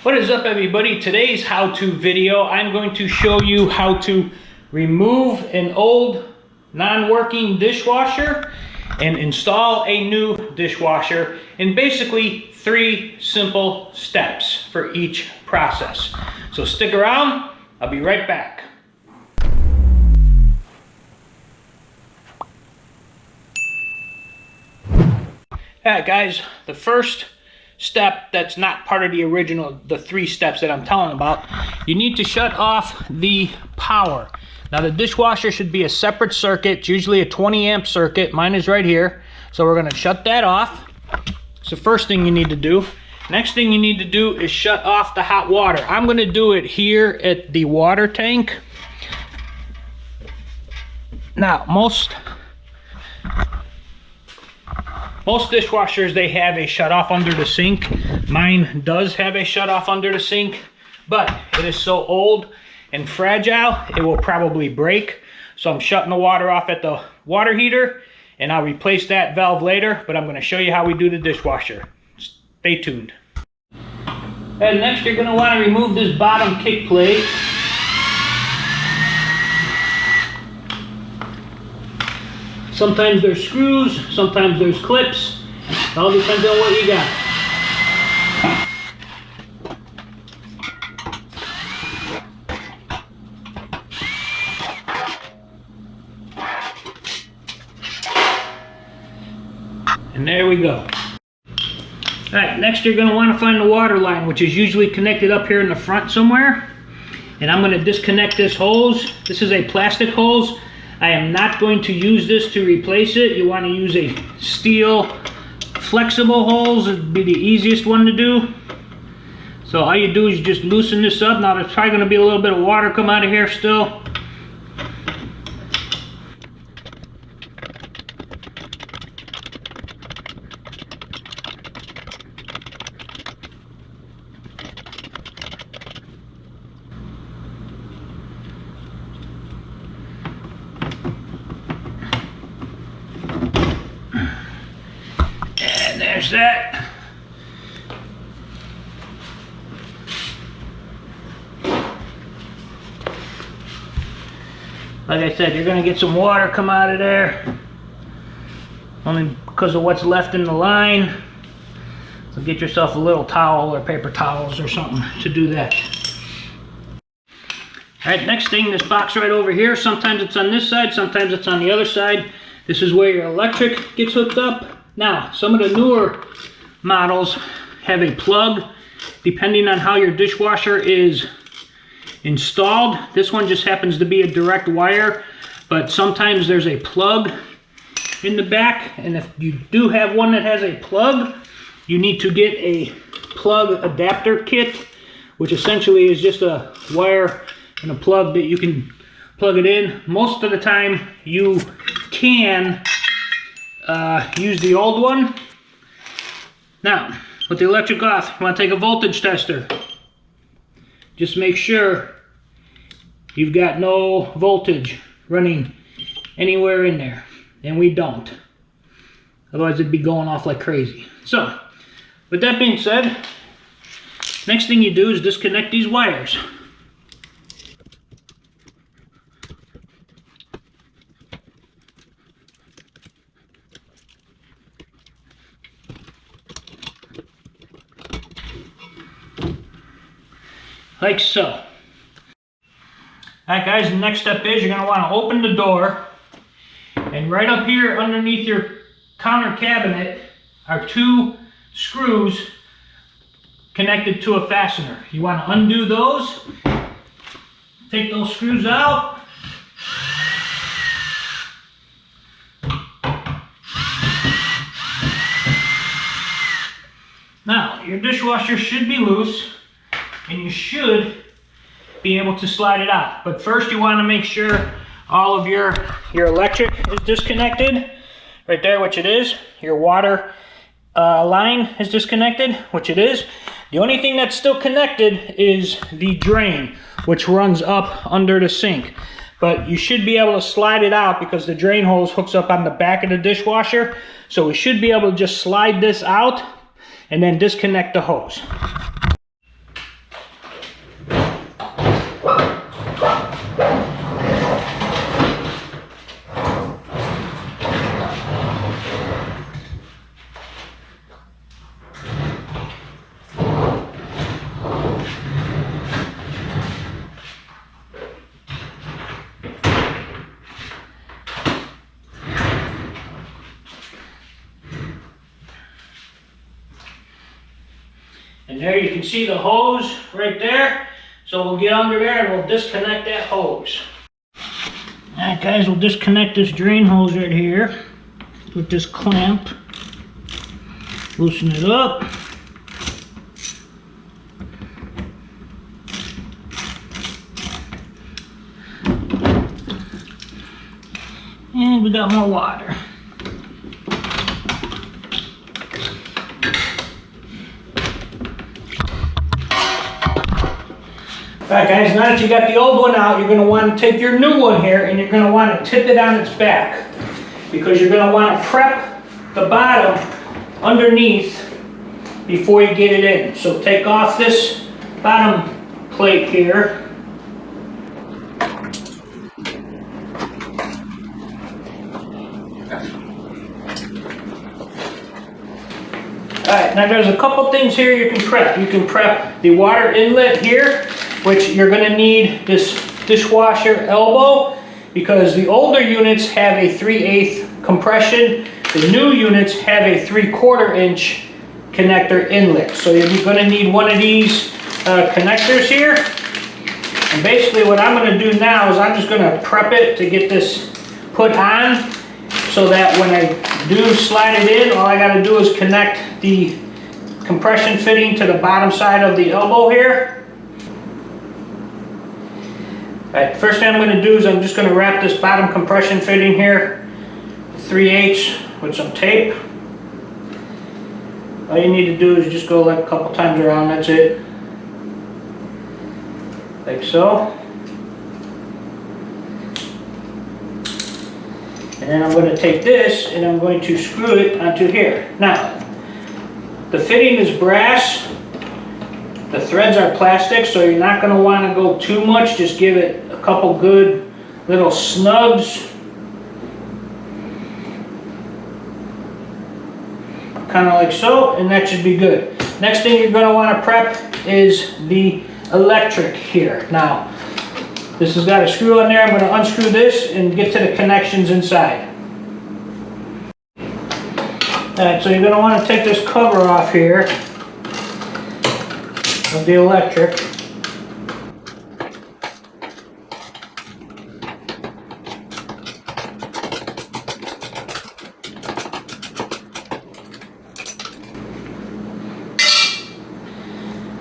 What is up, everybody? Today's how-to video, I'm going to show you how to remove an old non-working dishwasher and install a new dishwasher in basically 3 simple steps for each process. So stick around, I'll be right back. Alright guys, the first step that's not part of the 3 steps that I'm telling about, you need to shut off the power. Now the dishwasher should be a separate circuit. It's usually a 20 amp circuit. Mine is right here. So we're going to shut that off. It's the first thing you need to do. Next thing you need to do is shut off the hot water. I'm going to do it here at the water tank. Now most dishwashers, they have a shut off under the sink. Mine does have a shut off under the sink, but it is so old and fragile, it will probably break. So I'm shutting the water off at the water heater, and I'll replace that valve later, but I'm going to show you how we do the dishwasher. Stay tuned. And next you're going to want to remove this bottom kick plate. Sometimes there's screws, sometimes there's clips. It all depends on what you got. And there we go. Alright, next you're going to want to find the water line, which is usually connected up here in the front somewhere. And I'm going to disconnect this hose. This is a plastic hose. I am not going to use this to replace it. You want to use a steel flexible hose. It would be the easiest one to do. So all you do is just loosen this up. Now there's probably going to be a little bit of water come out of here still. There's that. Like I said, you're going to get some water come out of there, only because of what's left in the line. So get yourself a little towel or paper towels or something to do that. Alright, next thing, this box right over here, sometimes it's on this side, sometimes it's on the other side. This is where your electric gets hooked up. Now, some of the newer models have a plug, depending on how your dishwasher is installed. This one just happens to be a direct wire, but sometimes there's a plug in the back, and if you do have one that has a plug, you need to get a plug adapter kit, which essentially is just a wire and a plug that you can plug it in. Most of the time you can use the old one. Now, with the electric off, you want to take a voltage tester. Just make sure you've got no voltage running anywhere in there, and we don't. Otherwise it'd be going off like crazy. So, with that being said, next thing you do is disconnect these wires. Like so. Alright guys, the next step is you're going to want to open the door, and right up here underneath your counter cabinet are 2 screws connected to a fastener. You want to undo those, take those screws out, now your dishwasher should be loose, and you should be able to slide it out. But first you want to make sure all of your electric is disconnected. Right there, which it is. Your water line is disconnected, which it is. The only thing that's still connected is the drain, which runs up under the sink. But you should be able to slide it out because the drain hose hooks up on the back of the dishwasher. So we should be able to just slide this out and then disconnect the hose. there you can see the hose right there. So we'll get under there and we'll disconnect that hose. Alright guys, we'll disconnect this drain hose right here with this clamp. Loosen it up. And we got more water. Alright guys, now that you got the old one out, you're going to want to take your new one here and you're going to want to tip it on its back. Because you're going to want to prep the bottom underneath before you get it in. So take off this bottom plate here. Alright, now there's a couple things here you can prep. You can prep the water inlet here, which you're going to need this dishwasher elbow, because the older units have a 3/8 compression. The new units have a 3/4 inch connector inlet. So you're going to need one of these connectors here. And basically what I'm going to do now is I'm just going to prep it to get this put on, so that when I do slide it in, all I got to do is connect the compression fitting to the bottom side of the elbow here. Alright, first thing I'm going to do is I'm just going to wrap this bottom compression fitting here 3/8 with some tape. All you need to do is just go like a couple times around, that's it. Like so. And then I'm going to take this and I'm going to screw it onto here. Now, the fitting is brass. The threads are plastic, so you're not going to want to go too much. Just give it a couple good little snugs. Kind of like so, and that should be good. Next thing you're going to want to prep is the electric here. Now, this has got a screw on there. I'm going to unscrew this and get to the connections inside. Alright, so you're going to want to take this cover off here of the electric.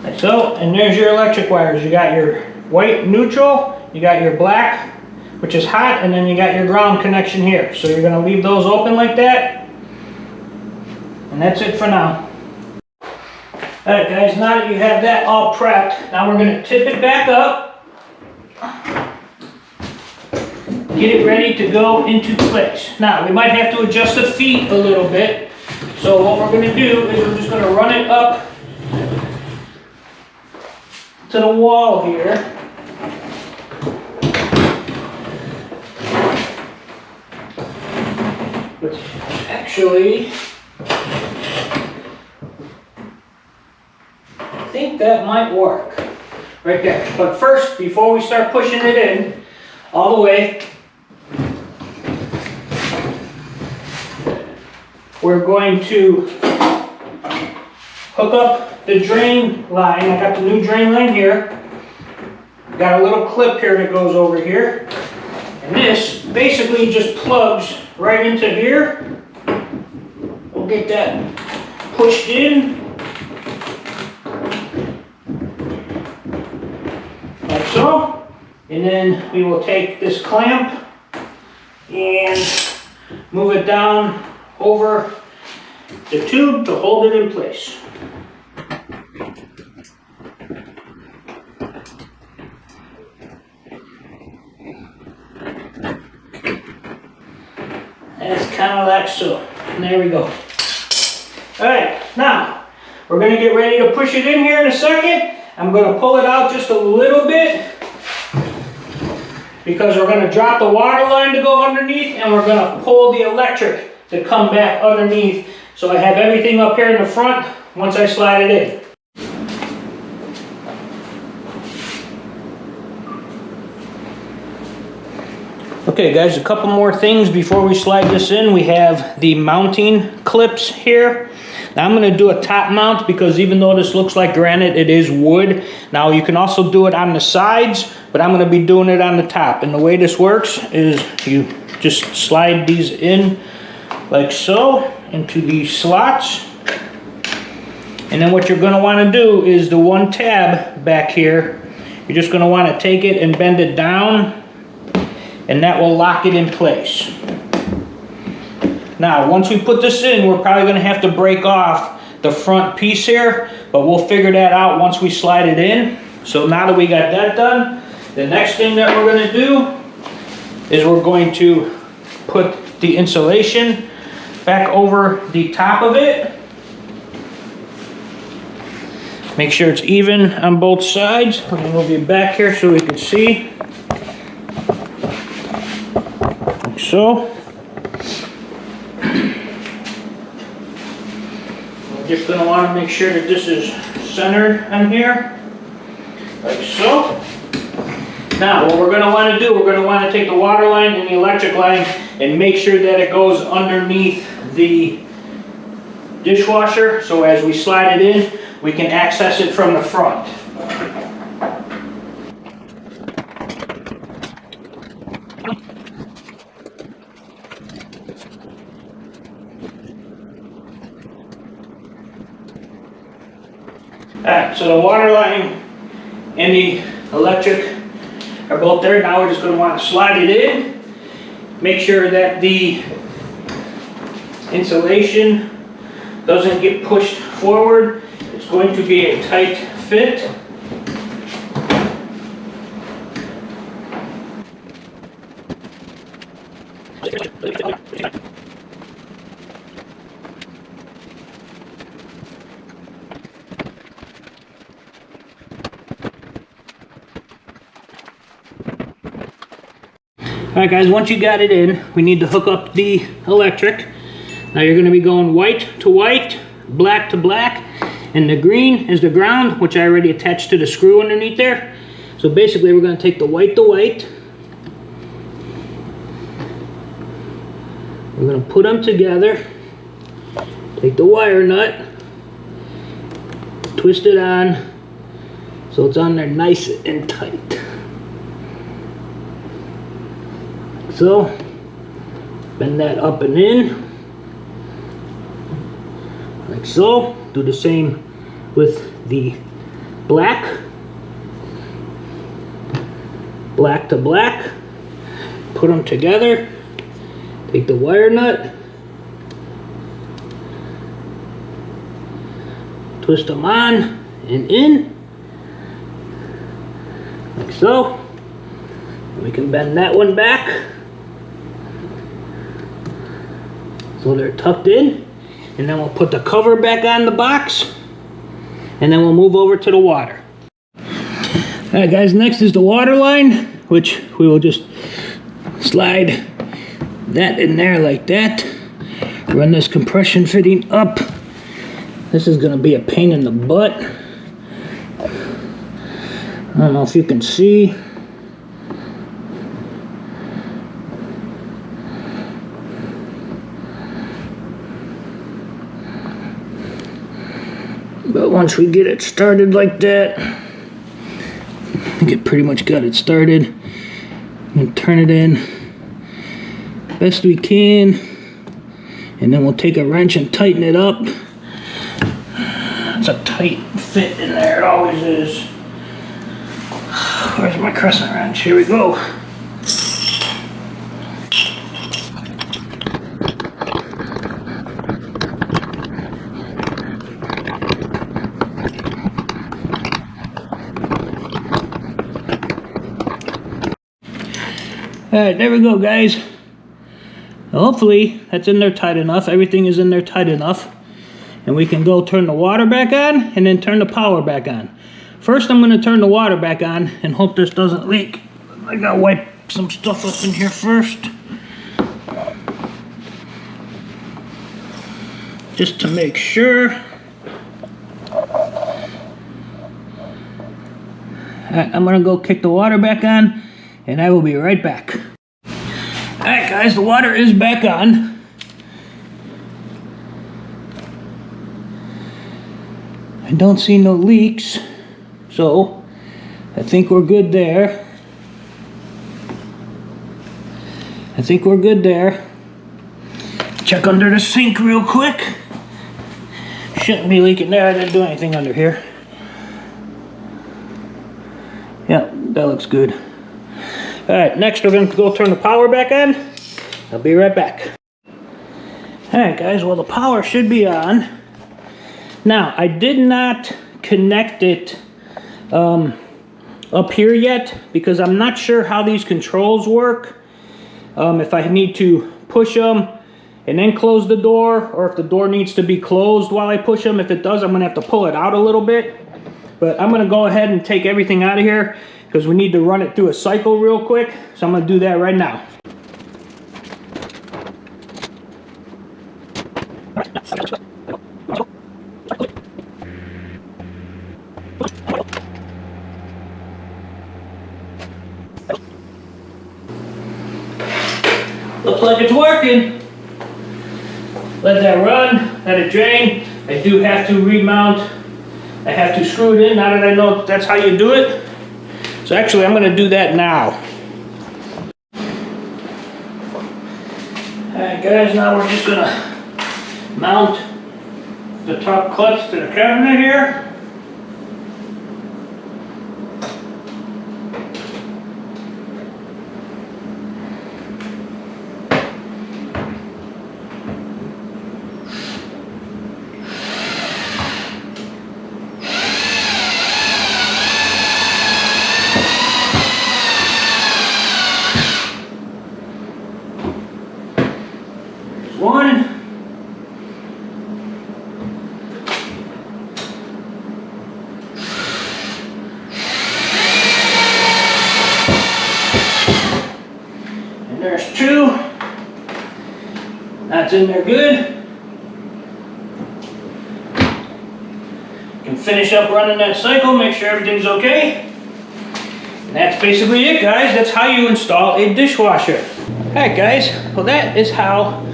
Like so, and there's your electric wires. You got your white neutral, you got your black, which is hot, and then you got your ground connection here. So you're going to leave those open like that. And that's it for now. Alright guys, now that you have that all prepped, now we're going to tip it back up. Get it ready to go into place. Now, we might have to adjust the feet a little bit. So what we're going to do is we're just going to run it up to the wall here. Which actually, I think that might work right there. But first, before we start pushing it in all the way, we're going to hook up the drain line. I got the new drain line here. Got a little clip here that goes over here. And this basically just plugs right into here. We'll get that pushed in. Like so. And then we will take this clamp and move it down over the tube to hold it in place. That's kind of like so. And there we go. Alright, now we're going to get ready to push it in here in a second. I'm going to pull it out just a little bit because we're going to drop the water line to go underneath, and we're going to pull the electric to come back underneath. So I have everything up here in the front once I slide it in. Okay guys, a couple more things before we slide this in. We have the mounting clips here. Now I'm going to do a top mount because even though this looks like granite, it is wood. Now you can also do it on the sides, but I'm going to be doing it on the top. And the way this works is you just slide these in like so into these slots. And then what you're going to want to do is the one tab back here, you're just going to want to take it and bend it down, and that will lock it in place. Now, once we put this in, we're probably going to have to break off the front piece here, but we'll figure that out once we slide it in. So now that we got that done, the next thing that we're going to do is we're going to put the insulation back over the top of it. Make sure it's even on both sides. Let me move you back here so we can see. Like so. We're just going to want to make sure that this is centered on here. Like so. Now, what we're going to want to do, we're going to want to take the water line and the electric line and make sure that it goes underneath the dishwasher, so as we slide it in, we can access it from the front. Alright, so the water line and the electric are both there. Now we're just going to want to slide it in. Make sure that the insulation doesn't get pushed forward. It's going to be a tight fit. Alright guys, once you got it in, we need to hook up the electric. Now you're going to be going white to white, black to black, and the green is the ground, which I already attached to the screw underneath there. So basically we're going to take the white to white, we're going to put them together, take the wire nut, twist it on so it's on there nice and tight. So, bend that up and in, like so. Do the same with the black, black to black, put them together, take the wire nut, twist them on and in, like so. We can bend that one back so they're tucked in, and then we'll put the cover back on the box, and then we'll move over to the water. Alright guys, next is the water line, which we will just slide that in there like that. Run this compression fitting up. This is going to be a pain in the butt. I don't know if you can see. But once we get it started like that, I think it pretty much got it started. And turn it in best we can, and then we'll take a wrench and tighten it up. It's a tight fit in there, it always is. Where's my crescent wrench? Here we go. Alright, there we go guys. Hopefully that's in there tight enough. Everything is in there tight enough. And we can go turn the water back on and then turn the power back on. First I'm going to turn the water back on and hope this doesn't leak. I gotta wipe some stuff up in here first. Just to make sure. Alright, I'm going to go kick the water back on, and I will be right back. Alright guys, the water is back on. I don't see no leaks, so I think we're good there. I think we're good there. Check under the sink real quick. Shouldn't be leaking there. I didn't do anything under here. Yeah, that looks good. Alright, next we're going to go turn the power back on. I'll be right back. Alright guys, well the power should be on. Now, I did not connect it up here yet because I'm not sure how these controls work. If I need to push them and then close the door, or if the door needs to be closed while I push them. If it does, I'm going to have to pull it out a little bit. But I'm going to go ahead and take everything out of here because we need to run it through a cycle real quick. So I'm going to do that right now. Looks like it's working. Let that run, let it drain. I do have to remount. I have to screw it in now that I know that's how you do it. So actually I'm going to do that now. Alright guys, now we're just going to mount the top clutch to the cabinet here. One. And there's two. That's in there good. You can finish up running that cycle, make sure everything's okay. And that's basically it, guys. That's how you install a dishwasher. Alright guys, well that is how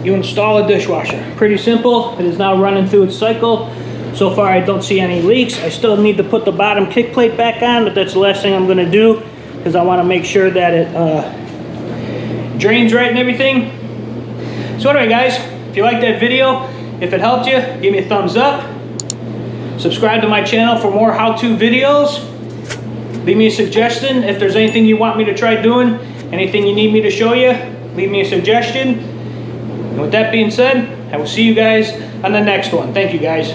you install a dishwasher. Pretty simple. It is now running through its cycle. So far I don't see any leaks. I still need to put the bottom kick plate back on, but that's the last thing I'm going to do because I want to make sure that it drains right and everything. So anyway guys, if you liked that video, if it helped you, give me a thumbs up. Subscribe to my channel for more how-to videos. Leave me a suggestion if there's anything you want me to try doing, anything you need me to show you, leave me a suggestion. And with that being said, I will see you guys on the next one. Thank you guys.